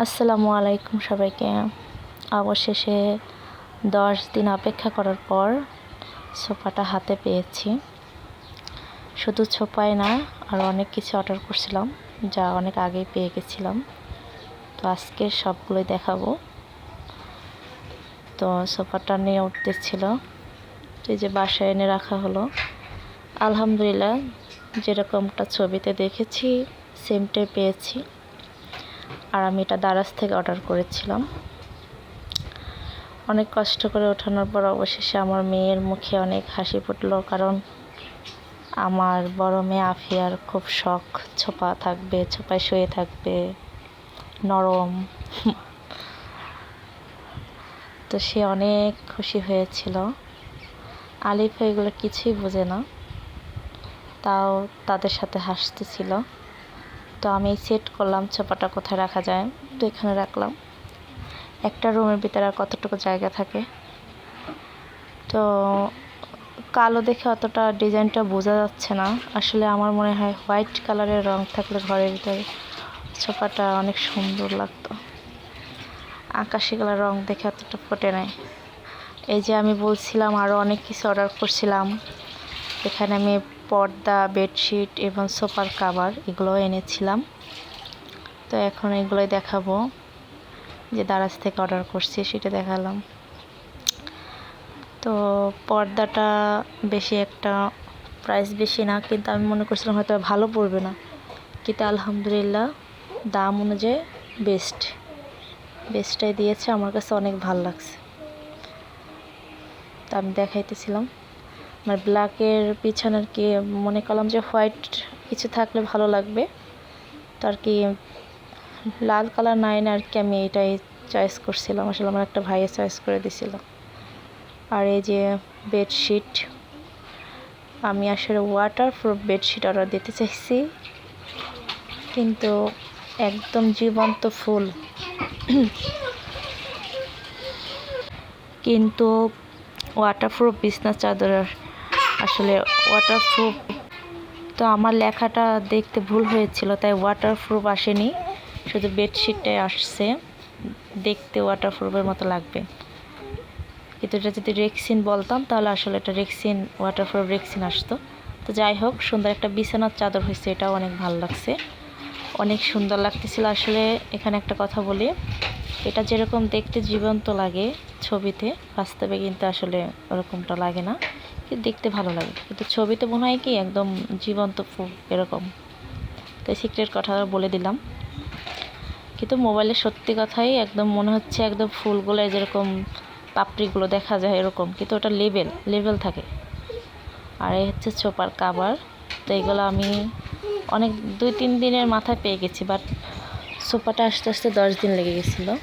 আসসালামু আলাইকুম সবাইকে। অবশেষে 10 দিন অপেক্ষা করার পর সোফাটা হাতে পেয়েছি। শুধু সোফাই না, আর অনেক কিছু অর্ডার করছিলাম যা অনেক আগেই পেয়ে গেছিলাম। তো আজকে সবগুলোই দেখাবো। তো সোফাটা নিয়ে উঠতেছিল, তো এই যে বাসায় এনে রাখা হলো। আলহামদুলিল্লাহ, যেরকমটা ছবিতে দেখেছি সেমটাই পেয়েছি। আর আমি এটা দারাজ থেকে অর্ডার করেছিলাম। অনেক কষ্ট করে ওঠানোর পর অবশেষে আমার মেয়ের মুখে অনেক হাসি ফুটলো, কারণ আমার বড় মেয়ে আফিয়ার খুব শখ ছোপা থাকবে, ছোপায় শুয়ে থাকবে, নরম। তো সে অনেক খুশি হয়েছিল। আলিফ এগুলো কিছুই বোঝে না, তাও তাদের সাথে হাসতেছিল। তো আমি সেট করলাম ছোপাটা কোথায় রাখা যায়, তো এখানে রাখলাম। একটা রুমের ভিতরে আর কতটুকু জায়গা থাকে। তো কালো দেখে অতটা ডিজাইনটা বোঝা যাচ্ছে না। আসলে আমার মনে হয় হোয়াইট কালারের রং থাকলে ঘরের ভিতরে সোফাটা অনেক সুন্দর লাগতো। আকাশি কালার রং দেখে অতটা ফোটে নাই। এই যে আমি বলছিলাম আরও অনেক কিছু অর্ডার করছিলাম। এখানে আমি পর্দা, বেডশিট এবং সোফার কাভার এগুলোও এনেছিলাম। তো এখন এগুলোই দেখাবো, যে দারাজ থেকে অর্ডার করছি সেটা দেখালাম। তো পর্দাটা বেশি একটা প্রাইস বেশি না, কিন্তু আমি মনে করছিলাম হয়তো ভালো পড়বে না, কিন্তু আলহামদুলিল্লাহ দাম অনুযায়ী বেস্টটাই দিয়েছে। আমার কাছে অনেক ভালো লাগছে। তা আমি দেখাইতেছিলাম আমার ব্ল্যাকের পিছনের কি মনে করলাম যে হোয়াইট কিছু থাকলে ভালো লাগবে। তো আর কি লাল কালার নাই না, আর কি আমি এটাই চয়েস করছিলাম। আসলে আমার একটা ভাইয়ে চয়েস করে দিছিল। আর এই যে বেডশিট, আমি আসলে ওয়াটারপ্রুফ বেডশিট অর্ডার দিতে চাইছি, কিন্তু একদম জীবন্ত ফুল, কিন্তু ওয়াটারপ্রুফ বিছনা চাদর আসলে ওয়াটারপ্রুফ। তো আমার লেখাটা দেখতে ভুল হয়েছিল, তাই ওয়াটারপ্রুফ আসেনি, শুধু বেডশিটটাই আসছে। দেখতে ওয়াটারপ্রুফের মতো লাগবে, কিন্তু এটা যদি রেক্সিন বলতাম তাহলে আসলে এটা রেক্সিন, ওয়াটারপ্রুফ রেক্সিন আসতো। তো যাই হোক, সুন্দর একটা বিছানার চাদর হয়েছে, এটাও অনেক ভালো লাগছে, অনেক সুন্দর লাগতেছিল। আসলে এখানে একটা কথা বলি, এটা যেরকম দেখতে জীবন্ত লাগে ছবিতে, বাস্তবে কিন্তু আসলে ওরকমটা লাগে না, কিন্তু দেখতে ভালো লাগে। কিন্তু ছবিতে মনে হয় কি একদম জীবন্ত ফুল এরকম। তাই সিক্রেট কথা বলে দিলাম, কিন্তু মোবাইলে সত্যি কথাই একদম মনে হচ্ছে একদম ফুলগুলো যেরকম পাপড়িগুলো দেখা যায় এরকম, কিন্তু ওটা লেবেল থাকে। আর এই হচ্ছে সোফার কাভার। তো এগুলো আমি অনেক 2-3 দিনের মাথায় পেয়ে গেছি, বাট সোফাটা আস্তে আস্তে 10 দিন লেগে গেছিলো।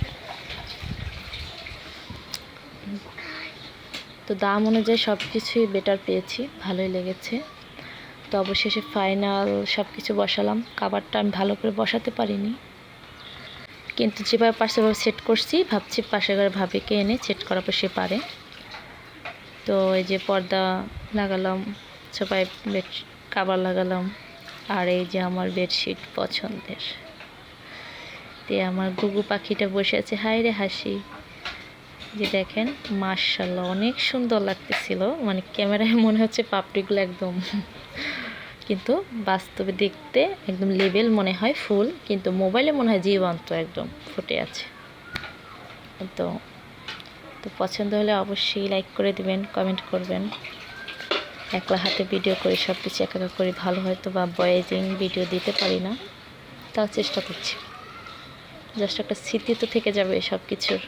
তো দাম অনুযায়ী সব কিছুই বেটার পেয়েছি, ভালোই লেগেছে। তো অবশেষে ফাইনাল সব কিছু বসালাম। কাভারটা আমি ভালো করে বসাতে পারিনি, কিন্তু যেভাবে পাশে সেট করছি, ভাবছি পাশের ঘরে ভাবিকে এনে সেট করার পর সে পারে। তো এই যে পর্দা লাগালাম, সোফায় বেড কাভার লাগালাম, আর এই যে আমার বেডশিট পছন্দের। তে আমার গুগু পাখিটা বসে আছে, হাই রে হাসি, যে দেখেন মাশাআল্লাহ অনেক সুন্দর লাগতেছিল। মানে ক্যামেরায় মনে হচ্ছে পাপড়িগুলো একদম, কিন্তু বাস্তবে দেখতে একদম লেবেল মনে হয় ফুল, কিন্তু মোবাইলে মনে হয় জীবন্ত একদম ফুটে আছে। তো পছন্দ হলে অবশ্যই লাইক করে দিবেন, কমেন্ট করবেন। একলা হাতে ভিডিও করি, সব কিছু একা একা করি, ভালো হয়তো বা ভয়েসিং ভিডিও দিতে পারি না, তাও চেষ্টা করছি। জাস্ট একটা স্মৃতি তো থেকে যাবে সব কিছুর।